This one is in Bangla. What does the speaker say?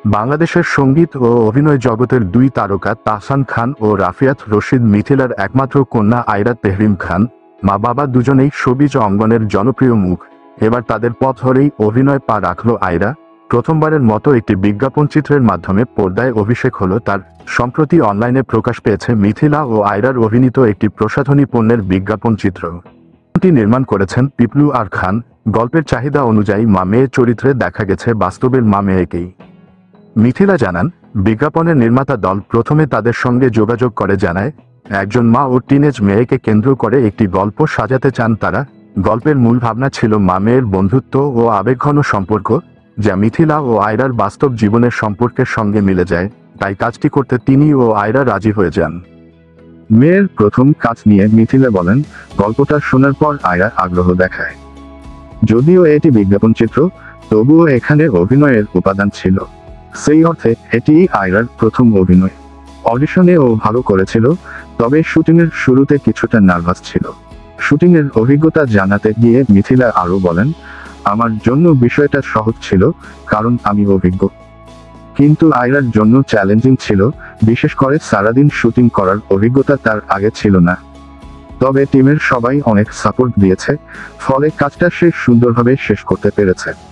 বাংলাদেশের সঙ্গীত ও অভিনয় জগতের দুই তারকা তাহসান খান ও রাফিয়াত রশিদ মিথিলার একমাত্র কন্যা আয়রা তেহরিম খান মা বাবা দুজনেই শোবিজ অঙ্গনের জনপ্রিয় মুখ। এবার তাদের পথ ধরেই অভিনয় পা রাখল আয়রা। প্রথমবারের মতো একটি বিজ্ঞাপন চিত্রের মাধ্যমে পর্দায় অভিষেক হলো তার। সম্প্রতি অনলাইনে প্রকাশ পেয়েছে মিথিলা ও আয়রার অভিনীত একটি প্রসাধনী পণ্যের বিজ্ঞাপন চিত্র। নির্মাণ করেছেন পিপলু আর খান। গল্পের চাহিদা অনুযায়ী মা মেয়ে চরিত্রে দেখা গেছে বাস্তবের মা মেয়েকেই। মিথিলা জানান, বিজ্ঞাপনের নির্মাতা দল প্রথমে তাদের সঙ্গে যোগাযোগ করে জানায় একজন মা ও টিনেজ মেয়েকে কেন্দ্র করে একটি গল্প সাজাতে চান তারা। গল্পের মূল ভাবনা ছিল মা মেয়ের বন্ধুত্ব ও আবেগঘন সম্পর্ক, যা মিথিলা ও আয়রার বাস্তব জীবনের সম্পর্কের সঙ্গে মিলে যায়। তাই কাজটি করতে তিনি ও আয়রা রাজি হয়ে যান। মেয়ের প্রথম কাজ নিয়ে মিথিলা বলেন, গল্পটা শোনার পর আয়রা আগ্রহ দেখায়। যদিও এটি বিজ্ঞাপন চিত্র, তবুও এখানে অভিনয়ের উপাদান ছিল। সেই অর্থে এটি আয়রার প্রথম অভিনয়। অডিশনে ও ভালো করেছিল, তবে শুটিংয়ের শুরুতে কিছুটা নার্ভাস ছিল। শুটিংয়ের অভিজ্ঞতা জানাতে গিয়ে মিথিলা আরও বলেন, আমার জন্য বিষয়টা সহজ ছিল, কারণ আমি অভিজ্ঞ। কিন্তু আয়রার জন্য চ্যালেঞ্জিং ছিল, বিশেষ করে সারাদিন শুটিং করার অভিজ্ঞতা তার আগে ছিল না। তবে টিমের সবাই অনেক সাপোর্ট দিয়েছে, ফলে কাজটা সে সুন্দরভাবে শেষ করতে পেরেছে।